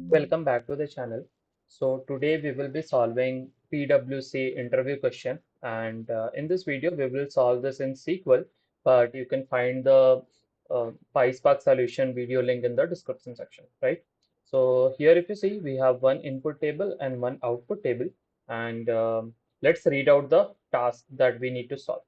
Welcome back to the channel. So today we will be solving PwC interview question, and in this video we will solve this in SQL, but you can find the PySpark solution video link in the description section, right? So here if you see we have one input table and one output table, and let's read out the task that we need to solve.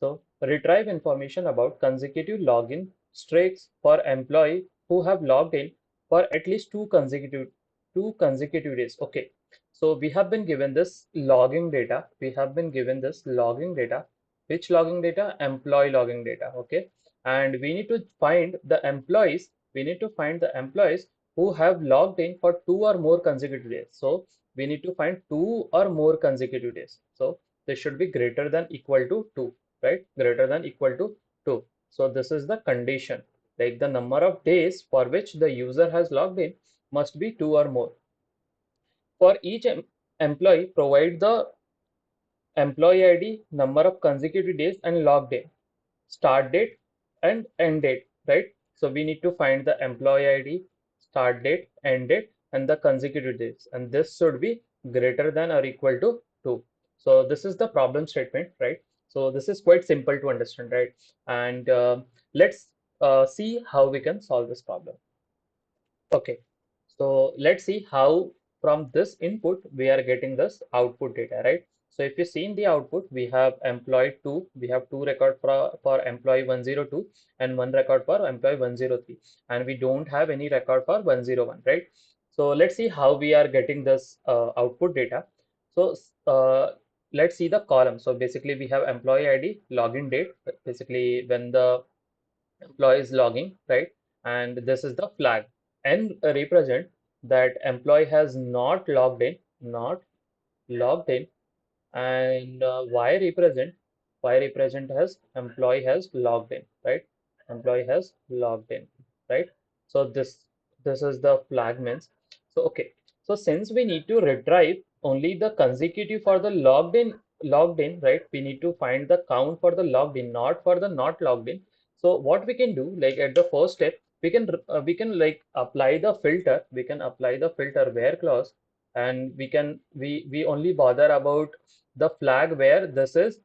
So retrieve information about consecutive login streaks for employee who have logged in for at least two consecutive days. Okay. So we have been given this logging data. We have been given this logging data. Which logging data? Employee logging data. Okay. And we need to find the employees. We need to find the employees who have logged in for two or more consecutive days. So we need to find two or more consecutive days. So this should be greater than equal to 2, right? Greater than equal to 2. So this is the condition, like the number of days for which the user has logged in must be 2 or more. For each employee, provide the employee ID, number of consecutive days and logged in, start date and end date, right? So we need to find the employee ID, start date, end date, and the consecutive days, and this should be greater than or equal to 2. So this is the problem statement, right? So this is quite simple to understand, right? And let's see how we can solve this problem. Okay, so let's see how from this input we are getting this output data, right? So if you see in the output, we have employee 2, we have two record for employee 102 and one record for employee 103, and we don't have any record for 101, right? So let's see how we are getting this output data. So let's see the column. So basically we have employee ID, login date, basically when the employee is logging, right? And this is the flag. N represent that employee has not logged in, not logged in, and Y represent as employee has logged in, right? Employee has logged in, right? So this is the flag means. So okay, so since we need to retrieve only the consecutive for the logged in, right? We need to find the count for the logged in, not for the not logged in. So what we can do, like at the first step, we can like apply the filter. We can apply the filter where clause, and we only bother about the flag where this is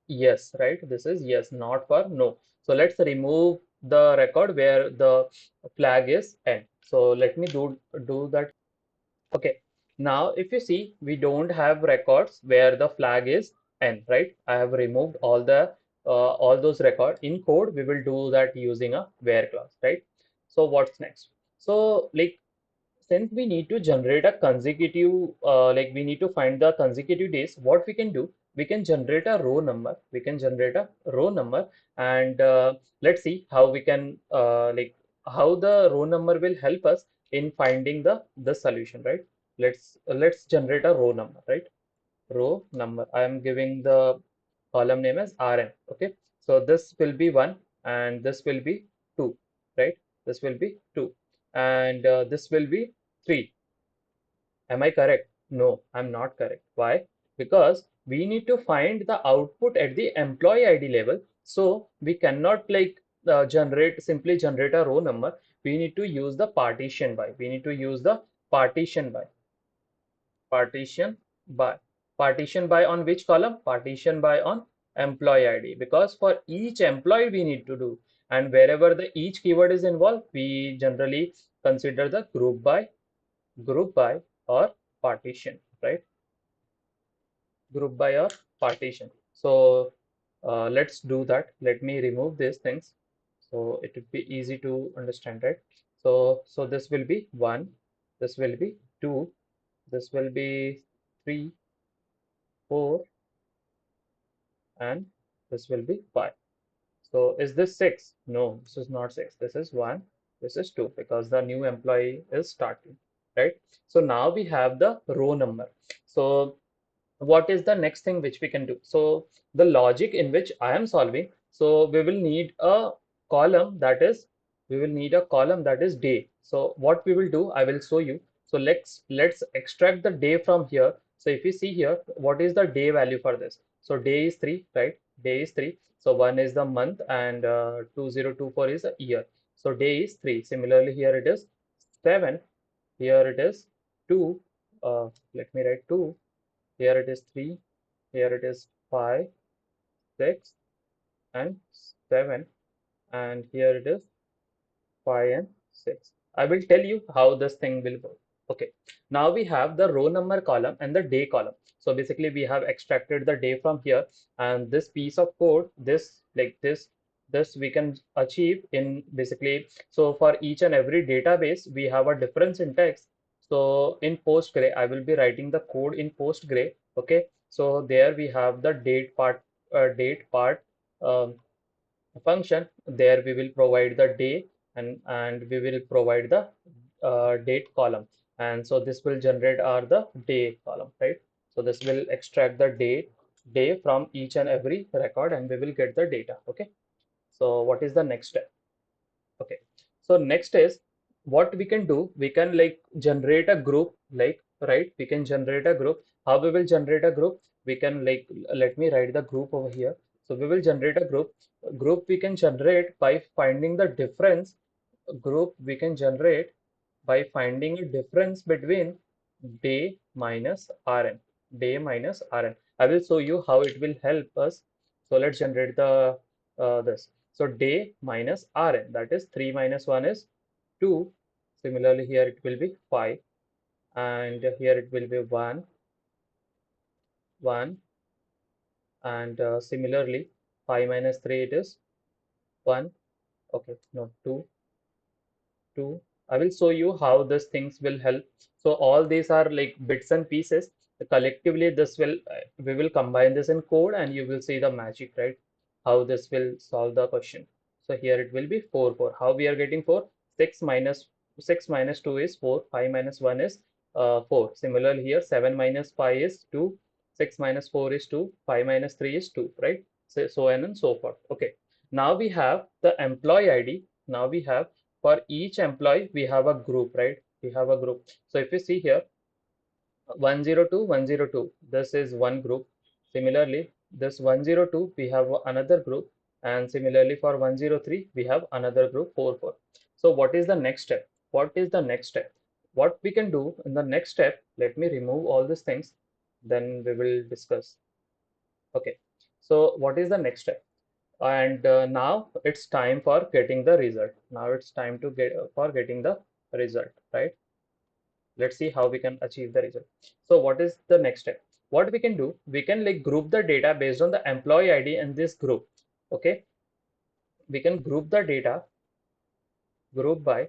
yes, right? This is yes, not for no. So let's remove the record where the flag is n. So let me do that. Okay, now if you see, we don't have records where the flag is n, right? I have removed all those records. In code we will do that using a where clause, right? So what's next? So like, since we need to generate a consecutive, like we need to find the consecutive days, what we can do, we can generate a row number. We can generate a row number, and let's see how we can, like, how the row number will help us in finding the solution, right? Let's generate a row number, right? Row number. I am giving the column name as RM. Okay, so this will be 1 and this will be 2, right? This will be 2 and this will be 3. Am I correct? No, I'm not correct. Why? Because we need to find the output at the employee ID level. So we cannot like simply generate a row number. We need to use the partition by. We need to use the partition by. Partition by. Partition by on which column? Partition by on employee ID, because for each employee we need to do, and wherever the each keyword is involved, we generally consider the group by or partition, right? Group by or partition. So let's do that. Let me remove these things so it would be easy to understand, right? So this will be 1, this will be 2, this will be 3, 4, and this will be 5. So is this 6? No, this is not 6. This is 1, this is 2, because the new employee is starting, right? So now we have the row number. So what is the next thing which we can do? So the logic in which I am solving, so we will need a column that is day. So what we will do, I will show you. So let's extract the day from here. So if you see here, what is the day value for this? So day is 3, right? Day is 3. So 1 is the month and 2024 is a year. So day is 3. Similarly here it is 7, here it is 2, let me write 2, here it is 3, here it is 5, 6, and 7, and here it is 5 and 6. I will tell you how this thing will work. Okay, now we have the row number column and the day column. So basically we have extracted the day from here, and this piece of code, this like this we can achieve in basically, so for each and every database we have a different syntax. So in Postgre, I will be writing the code in Postgre. Okay, so there we have the date part um, function. There we will provide the day, and we will provide the date column, and so this will generate our the day column, right? So this will extract the day from each and every record, and we will get the data. Okay, so what is the next step? Okay, so next is what we can do. We can like generate a group, like, right? We can generate a group. How we will generate a group? We can like, let me write the group over here. So we will generate a group. A group we can generate by finding the difference. A group we can generate by finding a difference between day minus rn. Day minus rn. I will show you how it will help us. So let's generate the this. So day minus Rn, that is 3 minus 1 is 2. Similarly, here it will be 5, and here it will be 1, 1, and similarly 5 minus 3 it is 1. Okay, no, 2, 2. I will show you how these things will help. So all these are like bits and pieces. Collectively, this will we will combine this in code, and you will see the magic, right? How this will solve the question. So here it will be 4, 4. How we are getting 4? 6 minus 2 is 4. 5 minus 1 is 4. Similarly here, 7 minus 5 is 2. 6 minus 4 is 2. 5 minus 3 is 2, right? So on and so forth. Okay. Now we have the employee ID. Now we have, for each employee we have a group, right? We have a group. So if you see here, 102, 102, this is one group. Similarly, this 102 we have another group, and similarly for 103 we have another group, 4, 4. So what is the next step? What is the next step? What we can do in the next step? Let me remove all these things, then we will discuss. Okay, so what is the next step? And now it's time for getting the result. Now it's time to get for getting the result, right? Let's see how we can achieve the result. So what is the next step? What we can do, we can like group the data based on the employee ID in this group. Okay, we can group the data, group by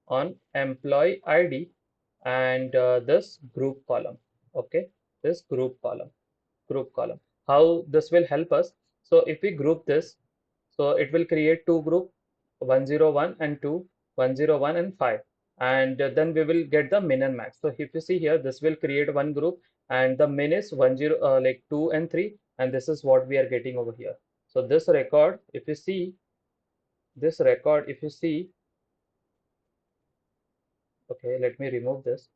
on employee ID, and this group column. Okay, this group column. How this will help us? So if we group this, so it will create two group, 101 and 2, 101 and 5, and then we will get the min and max. So if you see here, this will create one group, and the min is 10 like 2 and 3, and this is what we are getting over here. So this record, if you see this record, if you see, okay, let me remove this.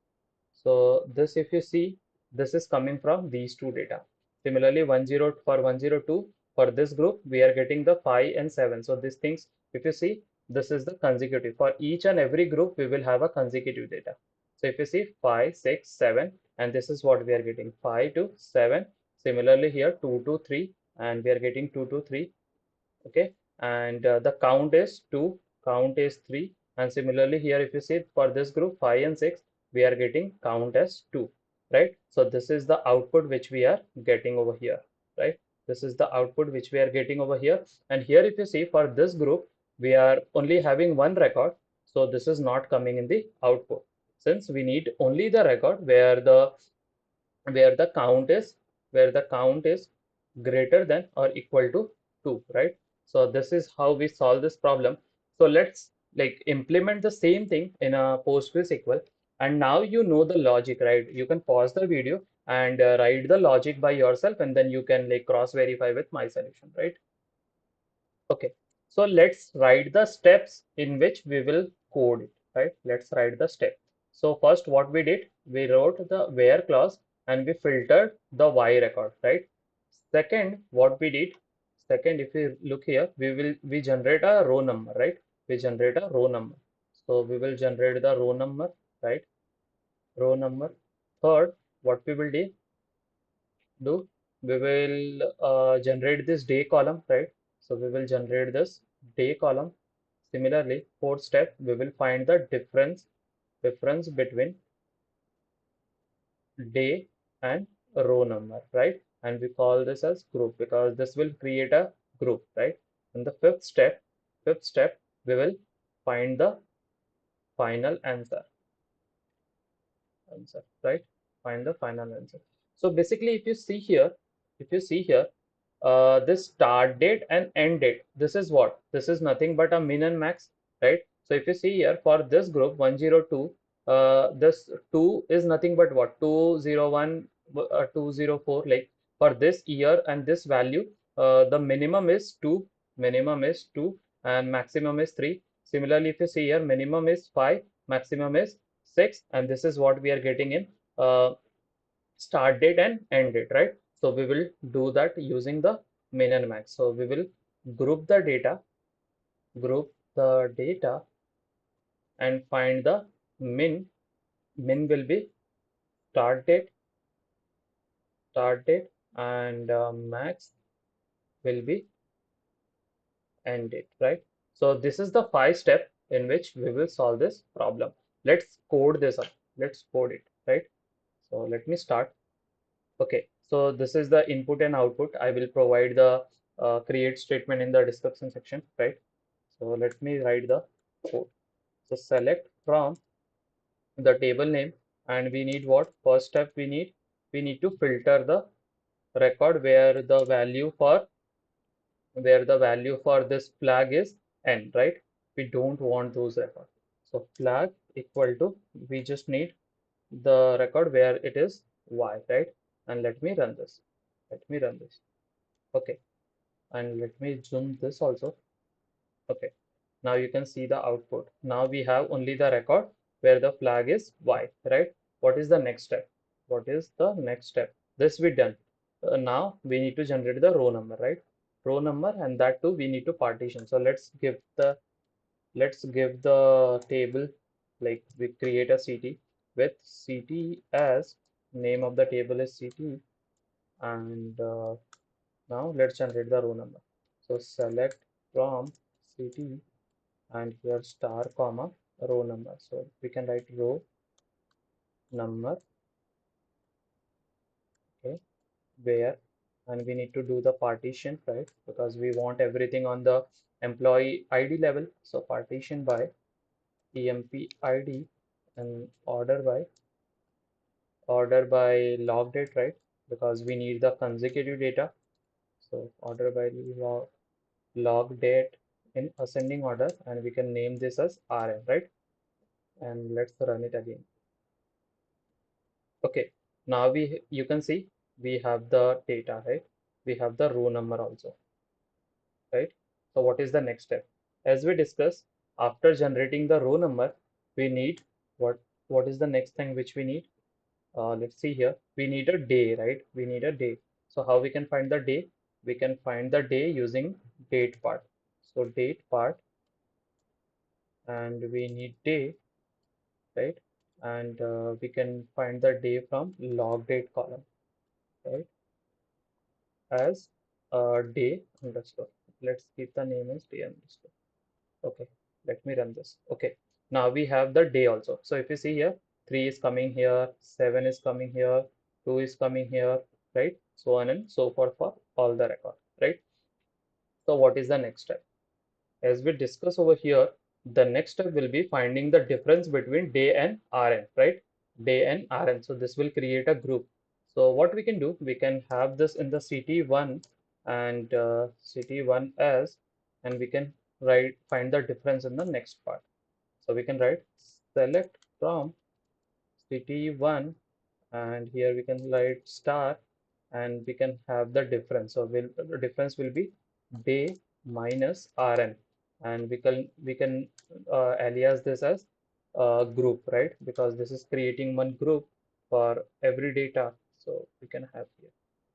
So this, if you see, this is coming from these two data. Similarly, 10 for 102, for this group, we are getting the 5 and 7. So these things, if you see, this is the consecutive. For each and every group, we will have a consecutive data. So if you see 5, 6, 7, and this is what we are getting, 5 to 7. Similarly here, 2 to 3, and we are getting 2 to 3. Okay, and the count is 2, count is 3, and similarly here, if you see for this group 5 and 6, we are getting count as 2, right? So this is the output which we are getting over here, right? This is the output which we are getting over here. And here, if you see for this group, we are only having one record, so this is not coming in the output, since we need only the record where the count is greater than or equal to 2, right? So this is how we solve this problem. So let's like implement the same thing in a PostgreSQL, and now you know the logic, right? You can pause the video and write the logic by yourself, and then you can like cross verify with my solution, right? Okay, so let's write the steps in which we will code it, right? Let's write the step. So first what we did, we wrote the where clause and we filtered the Y record, right? Second, what we did, second, if you look here, we generate a row number, right? We generate a row number. So we will generate the row number, right? Row number. Third, what we will do, we will generate this day column, right? So we will generate this day column. Similarly, fourth step, we will find the difference between day and row number, right? And we call this as group because this will create a group, right? And the fifth step, we will find the final answer, right? Find the final answer. So basically, if you see here, this start date and end date, this is what? This is nothing but a min and max, right? So if you see here for this group 102, this 2 is nothing but what? 201, 204. Like for this year and this value, the minimum is 2, and maximum is 3. Similarly, if you see here, minimum is 5, maximum is 6, and this is what we are getting in uh, start date and end date, right? So we will do that using the min and max. So we will group the data, group the data and find the min. Min will be start date, and max will be end date, right? So this is the 5 step in which we will solve this problem. Let's code this up. Let's code it, right? So let me start. Okay, so this is the input and output. I will provide the create statement in the description section, right? So let me write the code. So select from the table name, and we need what? First step we need to filter the record where the value for this flag is n, right? We don't want those records. So flag equal to, we just need the record where it is y, right? And let me run this. Let me run this. Okay, and let me zoom this also. Okay, now you can see the output. Now we have only the record where the flag is y, right? What is the next step? What is the next step? This we done. Now we need to generate the row number, right? Row number, and that too we need to partition. So let's give the table, like we create a CT with CT as name of the table is CT, and now let's generate the row number. So select from CT, and here star comma row number. So we can write row number, okay, where, and we need to do the partition, right? Because we want everything on the employee ID level. So partition by emp ID and order by log date, right? Because we need the consecutive data. So order by log date in ascending order, and we can name this as RN, right? And let's run it again. Okay, now you can see we have the data, right? We have the row number also, right? So what is the next step? As we discussed, after generating the row number, we need what? What is the next thing which we need? Let's see here. We need a day, right? We need a day. So how we can find the day? We can find the day using date part. So date part, and we need day, right? And we can find the day from log date column, right? As day underscore. Let's keep the name as day underscore. Okay, let me run this. Okay, now we have the day also. So if you see here, 3 is coming here, 7 is coming here, 2 is coming here, right? So on and so forth for all the record, right? So what is the next step? As we discuss over here, the next step will be finding the difference between day and RN, right? Day and RN. So this will create a group. So what we can do, we can have this in the CT1 and CT1 as, and we can find the difference in the next part. So we can write select from CT1, and here we can write star, and we can have the difference. So the difference will be day minus RN, and we can alias this as group, right? Because this is creating one group for every data. So we can have here.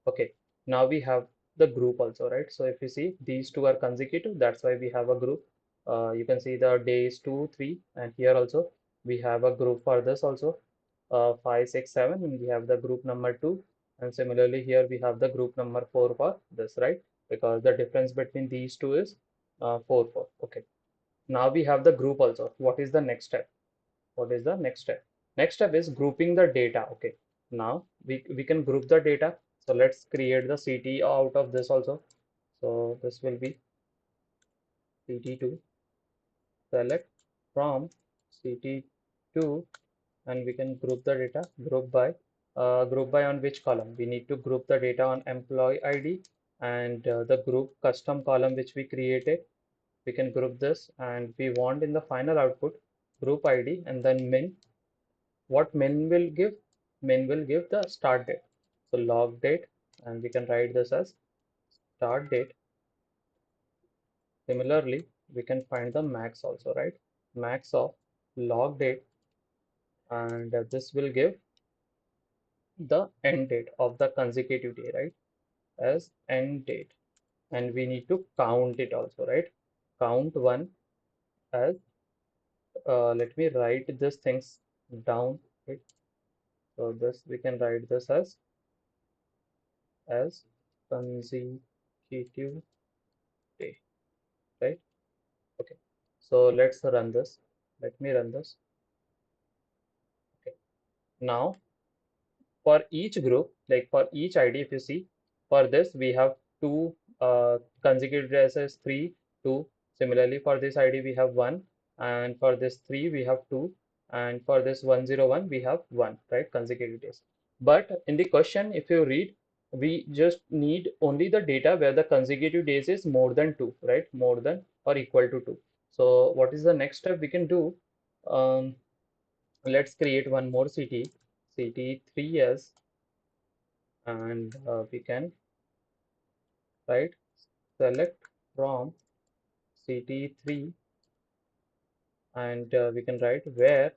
Okay, now we have the group also, right? So if you see these two are consecutive, that's why we have a group. You can see the days 2, 3, and here also we have a group for this also, 5, 6, 7, and we have the group number 2, and similarly here we have the group number 4 for this, right? Because the difference between these two is 4, 4. Okay. Now we have the group also. What is the next step? What is the next step? Next step is grouping the data. Okay. Now we can group the data. So let's create the CT out of this also. So this will be CT2. Select from CT2, and we can group the data. Group by on which column? We need to group the data on employee ID, and the group custom column which we created. We can group this, and we want in the final output group ID and then min. What min will give? Min will give the start date. So log date, and we can write this as start date. Similarly, we can find the max also, right? Max of log date, and this will give the end date of the consecutive day, right? As end date. And we need to count it also, right? Count one as, let me write these things down, right? So this we can write this as consecutive day, right? Okay. So let's run this. Let me run this. Okay. Now for each group, like for each ID, if you see, for this we have two consecutive days as 3, 2. Similarly, for this ID we have 1, and for this 3 we have 2, and for this 101 we have 1, right? Consecutive days. But in the question, if you read, we just need only the data where the consecutive days is more than 2, right? More than or equal to 2. So what is the next step we can do? Um, let's create one more CT3 as, and we can write select from CT3, and we can write where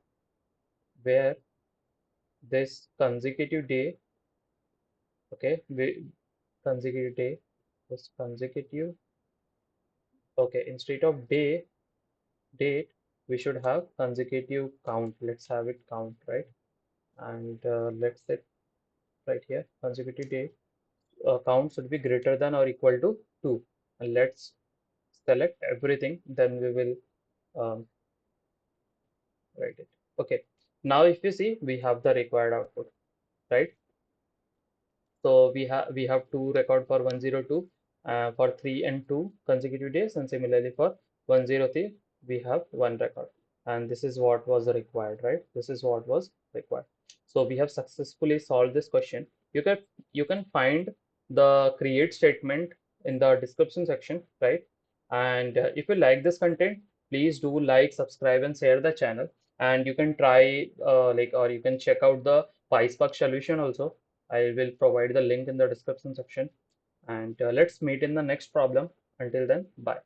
this consecutive day, okay, consecutive day, this consecutive, okay, instead of date, we should have consecutive count. Let's have it count, right? And let's set right here consecutive day, count should be greater than or equal to 2, and let's select everything, then we will write it. Okay. Now if you see, we have the required output, right? So we have two record for 102, for 3 and 2 consecutive days, and similarly for 103 we have one record, and this is what was required, right? This is what was required. So we have successfully solved this question. You can find the create statement in the description section, right? And if you like this content, please do like, subscribe, and share the channel. And you can try or you can check out the PySpark solution also. I will provide the link in the description section. And let's meet in the next problem. Until then, bye.